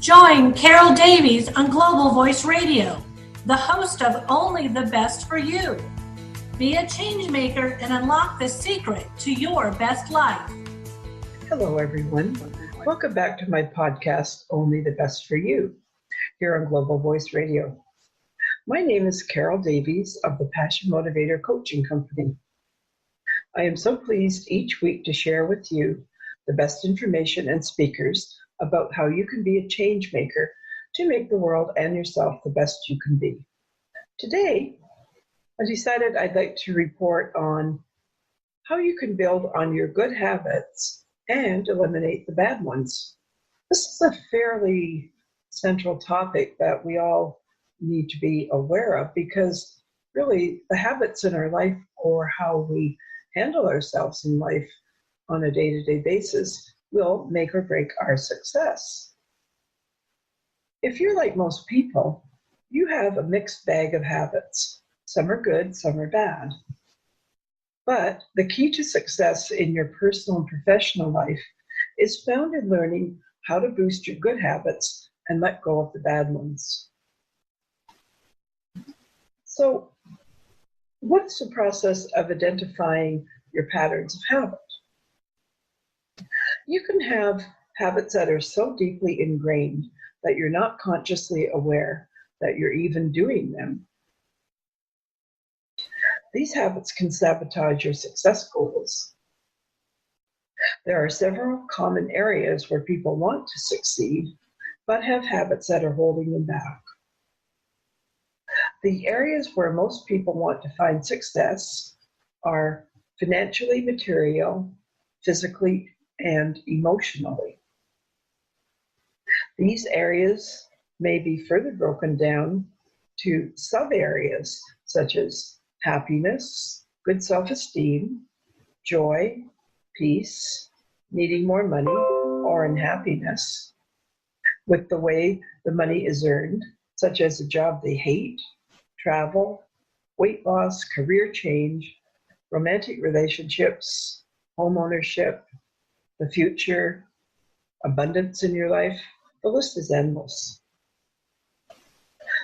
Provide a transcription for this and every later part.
Join Carol Davies on Global Voice Radio, the host of Only the Best for You. Be a change maker and unlock the secret to your best life. Hello, everyone. Welcome back to my podcast, Only the Best for You, here on Global Voice Radio. My name is Carol Davies of the Passion Motivator Coaching Company. I am so pleased each week to share with you the best information and speakers about how you can be a change maker to make the world and yourself the best you can be. Today, I decided I'd like to report on how you can build on your good habits and eliminate the bad ones. This is a fairly central topic that we all need to be aware of because really the habits in our life or how we handle ourselves in life on a day-to-day basis will make or break our success. If you're like most people, you have a mixed bag of habits. Some are good, some are bad. But the key to success in your personal and professional life is found in learning how to boost your good habits and let go of the bad ones. So, what's the process of identifying your patterns of habit? You can have habits that are so deeply ingrained that you're not consciously aware that you're even doing them. These habits can sabotage your success goals. There are several common areas where people want to succeed, but have habits that are holding them back. The areas where most people want to find success are financially, material, physically, and emotionally. These areas may be further broken down to sub-areas such as happiness, good self-esteem, joy, peace, needing more money, or unhappiness with the way the money is earned, such as a job they hate, travel, weight loss, career change, romantic relationships, home ownership, the future, abundance in your life. The list is endless.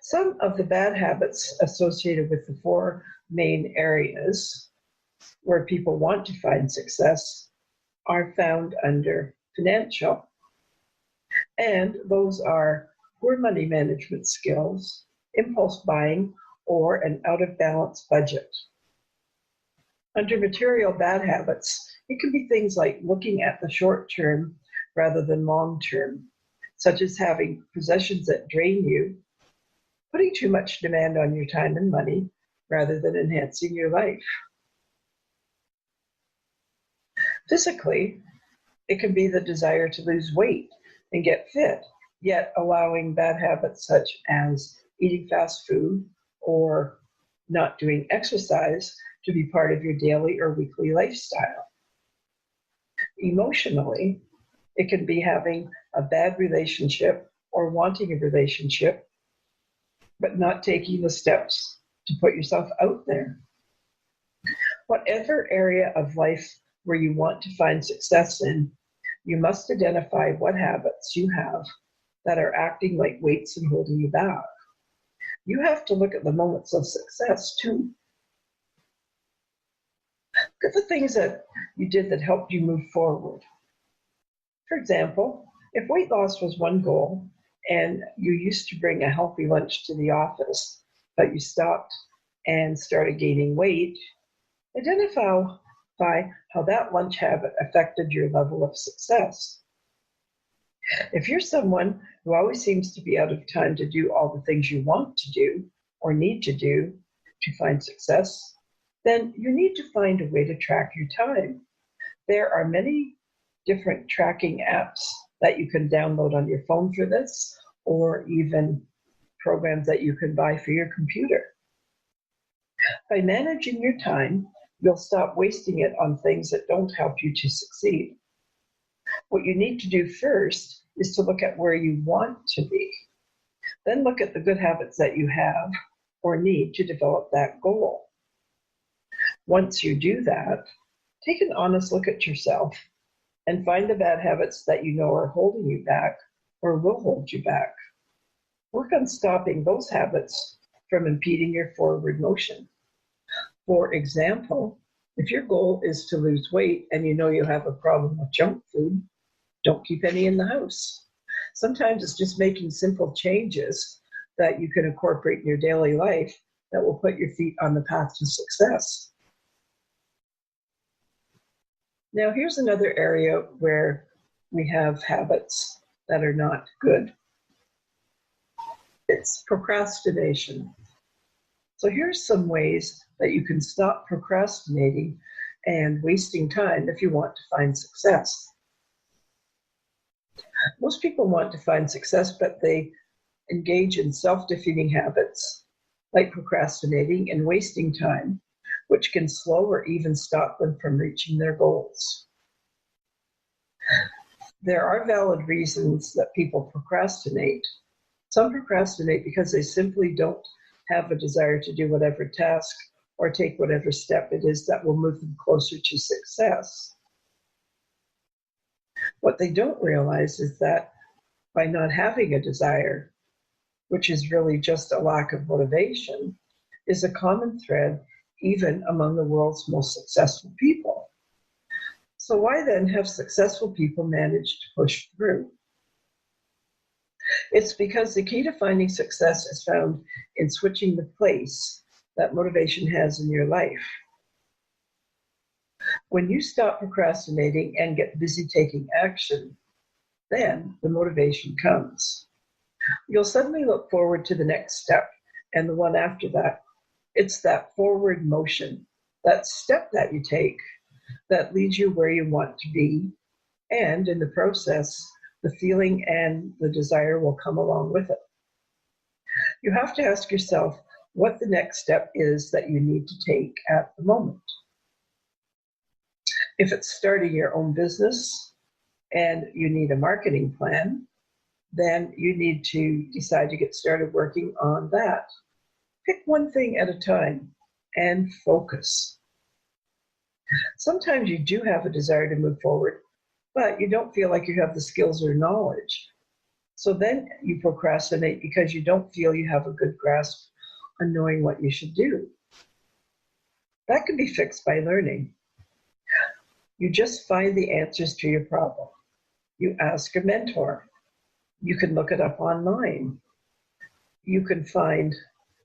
Some of the bad habits associated with the four main areas where people want to find success are found under financial. And those are poor money management skills, impulse buying, or an out of balance budget. Under material bad habits, it can be things like looking at the short term rather than long term, such as having possessions that drain you, putting too much demand on your time and money rather than enhancing your life. Physically, it can be the desire to lose weight and get fit, yet allowing bad habits such as eating fast food or not doing exercise to be part of your daily or weekly lifestyle. Emotionally, it can be having a bad relationship or wanting a relationship, but not taking the steps to put yourself out there. Whatever area of life where you want to find success in, you must identify what habits you have that are acting like weights and holding you back. You have to look at the moments of success too. Look at the things that you did that helped you move forward. For example, if weight loss was one goal and you used to bring a healthy lunch to the office, but you stopped and started gaining weight, identify how that lunch habit affected your level of success. If you're someone who always seems to be out of time to do all the things you want to do or need to do to find success, then you need to find a way to track your time. There are many different tracking apps that you can download on your phone for this, or even programs that you can buy for your computer. By managing your time, you'll stop wasting it on things that don't help you to succeed. What you need to do first is to look at where you want to be. Then look at the good habits that you have or need to develop that goal. Once you do that, take an honest look at yourself and find the bad habits that you know are holding you back or will hold you back. Work on stopping those habits from impeding your forward motion. For example, if your goal is to lose weight and you know you have a problem with junk food, don't keep any in the house. Sometimes it's just making simple changes that you can incorporate in your daily life that will put your feet on the path to success. Now, here's another area where we have habits that are not good. It's procrastination. So here's some ways that you can stop procrastinating and wasting time if you want to find success. Most people want to find success, but they engage in self-defeating habits like procrastinating and wasting time, which can slow or even stop them from reaching their goals. There are valid reasons that people procrastinate. Some procrastinate because they simply don't have a desire to do whatever task or take whatever step it is that will move them closer to success. What they don't realize is that by not having a desire, which is really just a lack of motivation, is a common thread even among the world's most successful people. So why then have successful people managed to push through? It's because the key to finding success is found in switching the place that motivation has in your life. When you stop procrastinating and get busy taking action, then the motivation comes. You'll suddenly look forward to the next step and the one after that. It's that forward motion, that step that you take that leads you where you want to be, and in the process, the feeling and the desire will come along with it. You have to ask yourself what the next step is that you need to take at the moment. If it's starting your own business and you need a marketing plan, then you need to decide to get started working on that. Pick one thing at a time and focus. Sometimes you do have a desire to move forward, but you don't feel like you have the skills or knowledge. So then you procrastinate because you don't feel you have a good grasp on knowing what you should do. That can be fixed by learning. You just find the answers to your problem. You ask a mentor. You can look it up online. You can find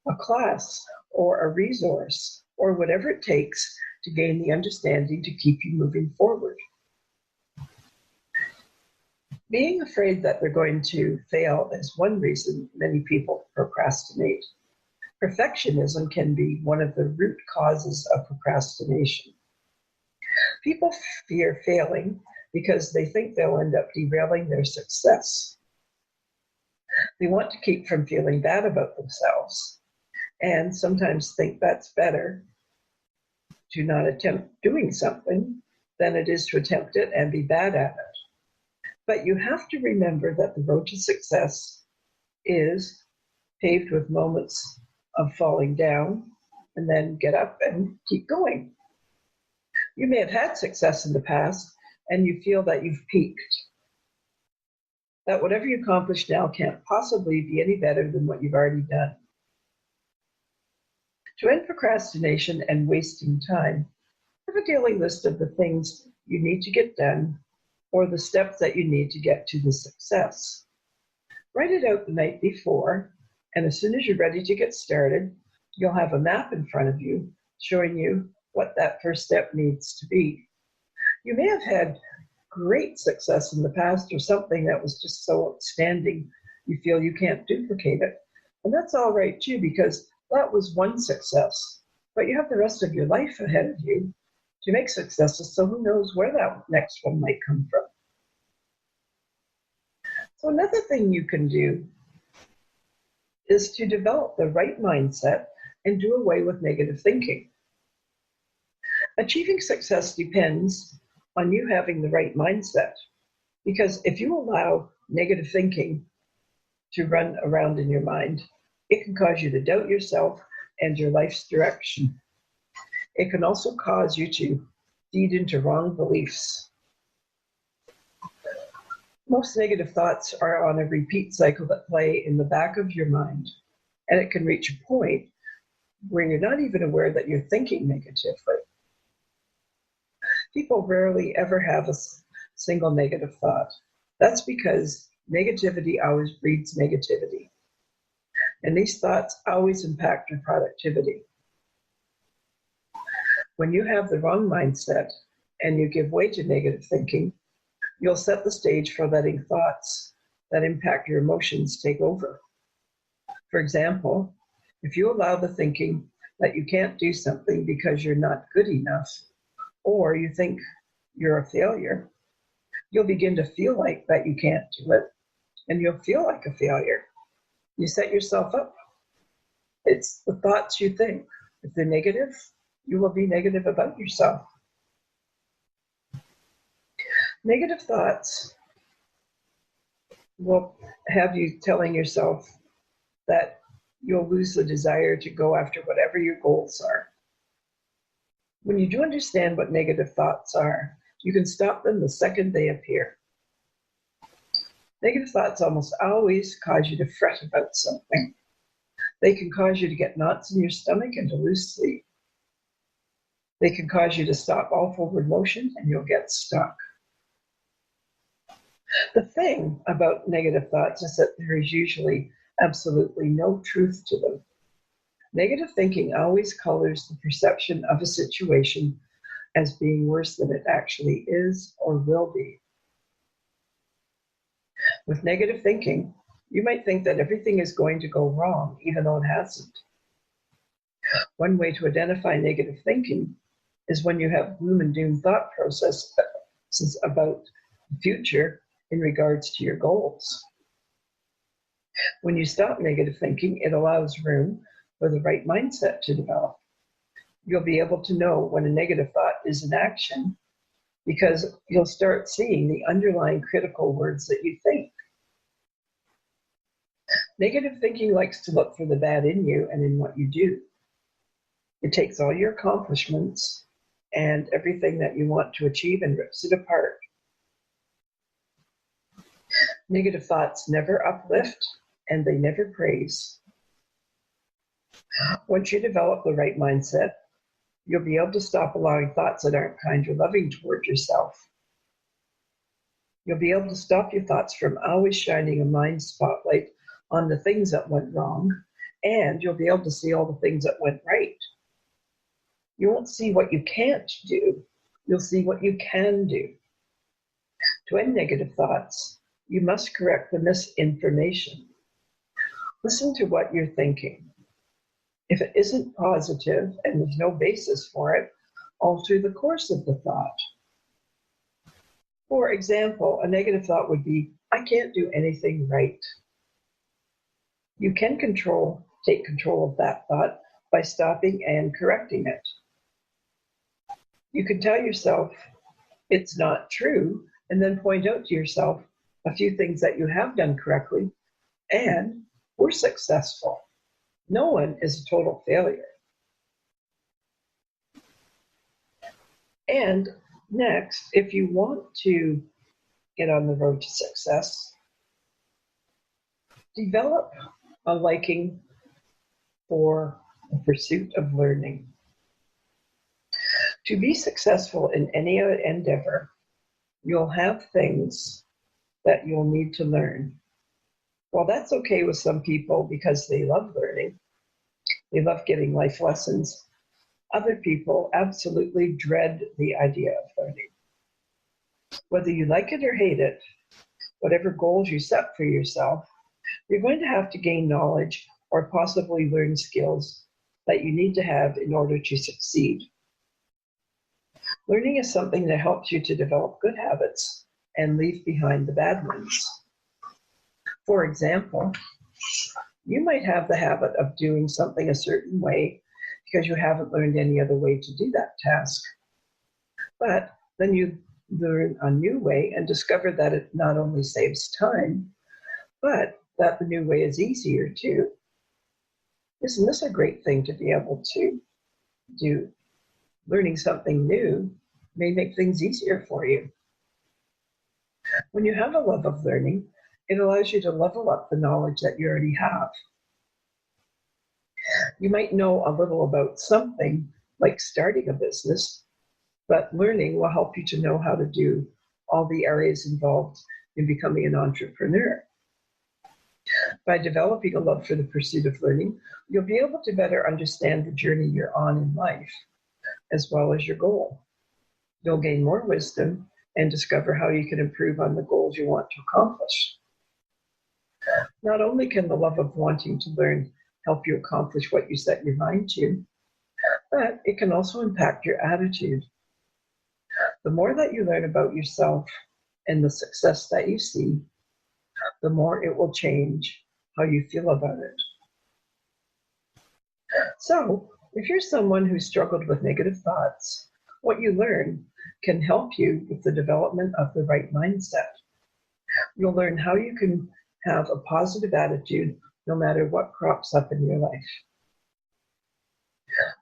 a class or a resource or whatever it takes to gain the understanding to keep you moving forward. Being afraid that they're going to fail is one reason many people procrastinate. Perfectionism can be one of the root causes of procrastination. People fear failing because they think they'll end up derailing their success. They want to keep from feeling bad about themselves and sometimes think that's better to not attempt doing something than it is to attempt it and be bad at it. But you have to remember that the road to success is paved with moments of falling down and then get up and keep going. You may have had success in the past and you feel that you've peaked, that whatever you accomplish now can't possibly be any better than what you've already done. To end procrastination and wasting time, have a daily list of the things you need to get done or the steps that you need to get to the success. Write it out the night before, and as soon as you're ready to get started, you'll have a map in front of you showing you what that first step needs to be. You may have had great success in the past or something that was just so outstanding you feel you can't duplicate it. And that's all right too, because that was one success, but you have the rest of your life ahead of you to make successes, so who knows where that next one might come from. So another thing you can do is to develop the right mindset and do away with negative thinking. Achieving success depends on you having the right mindset, because if you allow negative thinking to run around in your mind, it can cause you to doubt yourself and your life's direction. It can also cause you to feed into wrong beliefs. Most negative thoughts are on a repeat cycle that play in the back of your mind, and it can reach a point where you're not even aware that you're thinking negatively. People rarely ever have a single negative thought. That's because negativity always breeds negativity, and these thoughts always impact your productivity. When you have the wrong mindset and you give way to negative thinking, you'll set the stage for letting thoughts that impact your emotions take over. For example, if you allow the thinking that you can't do something because you're not good enough, or you think you're a failure, you'll begin to feel like that you can't do it, and you'll feel like a failure. You set yourself up. It's the thoughts you think. If they're negative, you will be negative about yourself. Negative thoughts will have you telling yourself that you'll lose the desire to go after whatever your goals are. When you do understand what negative thoughts are, you can stop them the second they appear. Negative thoughts almost always cause you to fret about something. They can cause you to get knots in your stomach and to lose sleep. They can cause you to stop all forward motion and you'll get stuck. The thing about negative thoughts is that there is usually absolutely no truth to them. Negative thinking always colors the perception of a situation as being worse than it actually is or will be. With negative thinking, you might think that everything is going to go wrong, even though it hasn't. One way to identify negative thinking is when you have gloom and doom thought processes about the future in regards to your goals. When you stop negative thinking, it allows room for the right mindset to develop. You'll be able to know when a negative thought is in action because you'll start seeing the underlying critical words that you think. Negative thinking likes to look for the bad in you and in what you do. It takes all your accomplishments and everything that you want to achieve and rips it apart. Negative thoughts never uplift and they never praise. Once you develop the right mindset, you'll be able to stop allowing thoughts that aren't kind or loving toward yourself. You'll be able to stop your thoughts from always shining a mind spotlight on the things that went wrong, and you'll be able to see all the things that went right. You won't see what you can't do, you'll see what you can do. To end negative thoughts, you must correct the misinformation. Listen to what you're thinking. If it isn't positive and there's no basis for it, alter the course of the thought. For example, a negative thought would be, I can't do anything right. You can take control of that thought by stopping and correcting it. You can tell yourself it's not true and then point out to yourself a few things that you have done correctly and were successful. No one is a total failure. And next, if you want to get on the road to success, develop a liking for the pursuit of learning. To be successful in any endeavor, you'll have things that you'll need to learn. Well, that's okay with some people because they love learning. They love getting life lessons. Other people absolutely dread the idea of learning. Whether you like it or hate it, whatever goals you set for yourself, you're going to have to gain knowledge or possibly learn skills that you need to have in order to succeed. Learning is something that helps you to develop good habits and leave behind the bad ones. For example, you might have the habit of doing something a certain way because you haven't learned any other way to do that task. But then you learn a new way and discover that it not only saves time, but that the new way is easier too. Isn't this a great thing to be able to do? Learning something new may make things easier for you. When you have a love of learning, it allows you to level up the knowledge that you already have. You might know a little about something, like starting a business, but learning will help you to know how to do all the areas involved in becoming an entrepreneur. By developing a love for the pursuit of learning, you'll be able to better understand the journey you're on in life, as well as your goal. You'll gain more wisdom and discover how you can improve on the goals you want to accomplish. Not only can the love of wanting to learn help you accomplish what you set your mind to, but it can also impact your attitude. The more that you learn about yourself and the success that you see, the more it will change how you feel about it. So, if you're someone who struggled with negative thoughts, what you learn can help you with the development of the right mindset. You'll learn how you can have a positive attitude no matter what crops up in your life.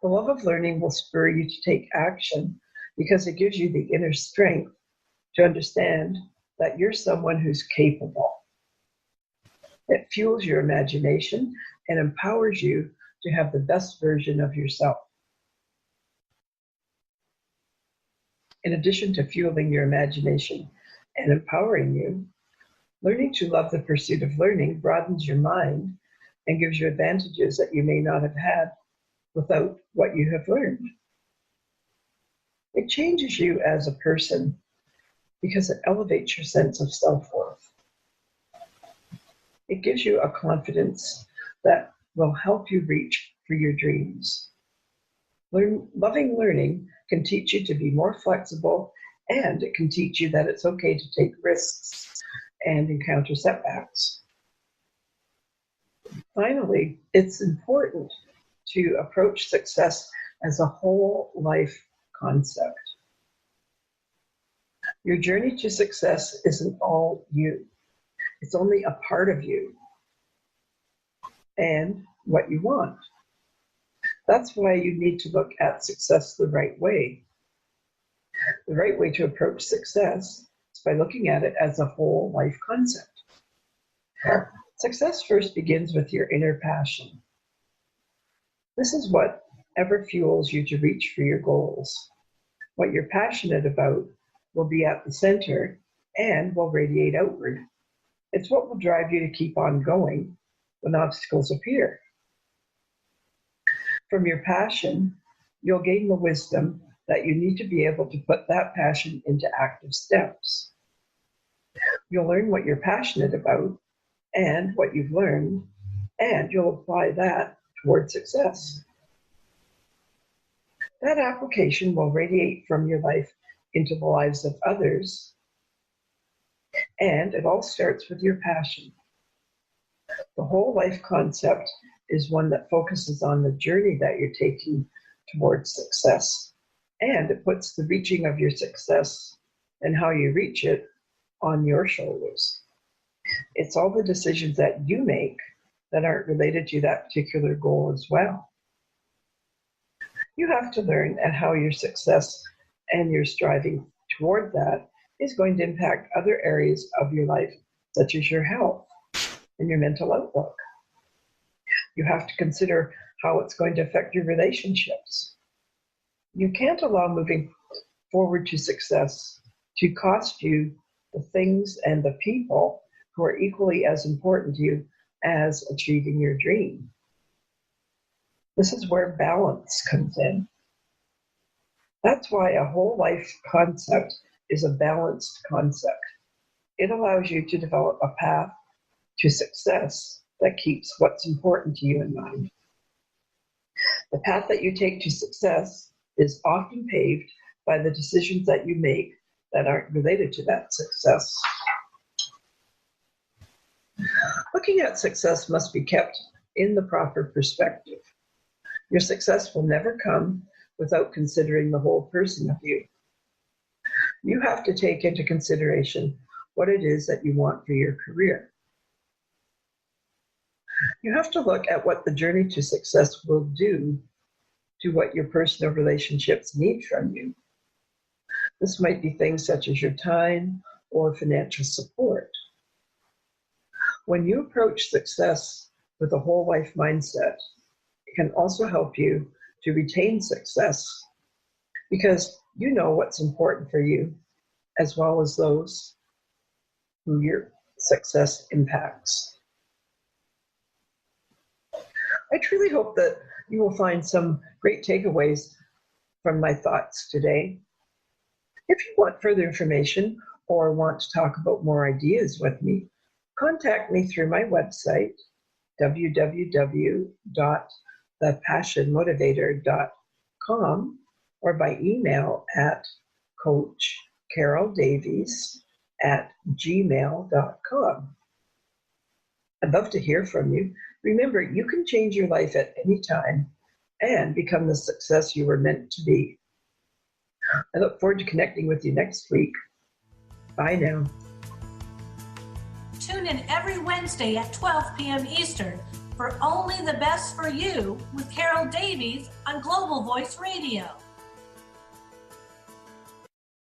The love of learning will spur you to take action because it gives you the inner strength to understand that you're someone who's capable. It fuels your imagination and empowers you to have the best version of yourself. In addition to fueling your imagination and empowering you, learning to love the pursuit of learning broadens your mind and gives you advantages that you may not have had without what you have learned. It changes you as a person because it elevates your sense of self-worth. It gives you a confidence that will help you reach for your dreams. Loving learning can teach you to be more flexible, and it can teach you that it's okay to take risks and encounter setbacks. Finally, it's important to approach success as a whole life concept. Your journey to success isn't all you. It's only a part of you and what you want. That's why you need to look at success the right way. The right way to approach success is by looking at it as a whole life concept. Success first begins with your inner passion. This is whatever fuels you to reach for your goals. What you're passionate about will be at the center and will radiate outward. It's what will drive you to keep on going when obstacles appear. From your passion, you'll gain the wisdom that you need to be able to put that passion into active steps. You'll learn what you're passionate about and what you've learned, and you'll apply that toward success. That application will radiate from your life into the lives of others, and it all starts with your passion. The whole life concept is one that focuses on the journey that you're taking towards success, and it puts the reaching of your success and how you reach it on your shoulders. It's all the decisions that you make that aren't related to that particular goal as well. You have to learn at how your success and your striving toward that is going to impact other areas of your life, such as your health and your mental outlook. You have to consider how it's going to affect your relationships. You can't allow moving forward to success to cost you the things and the people who are equally as important to you as achieving your dream. This is where balance comes in. That's why a whole life concept is a balanced concept. It allows you to develop a path to success that keeps what's important to you in mind. The path that you take to success is often paved by the decisions that you make that aren't related to that success. Looking at success must be kept in the proper perspective. Your success will never come without considering the whole person of you. You have to take into consideration what it is that you want for your career. You have to look at what the journey to success will do to what your personal relationships need from you. This might be things such as your time, or financial support. When you approach success with a whole life mindset, it can also help you to retain success because you know what's important for you as well as those who your success impacts. I truly hope that you will find some great takeaways from my thoughts today. If you want further information or want to talk about more ideas with me, contact me through my website, www.thepassionmotivator.com, or by email at coachcaroldavies@gmail.com. I'd love to hear from you. Remember, you can change your life at any time and become the success you were meant to be. I look forward to connecting with you next week. Bye now. Tune in every Wednesday at 12 p.m. Eastern for Only the Best for You with Carol Davies on Global Voice Radio.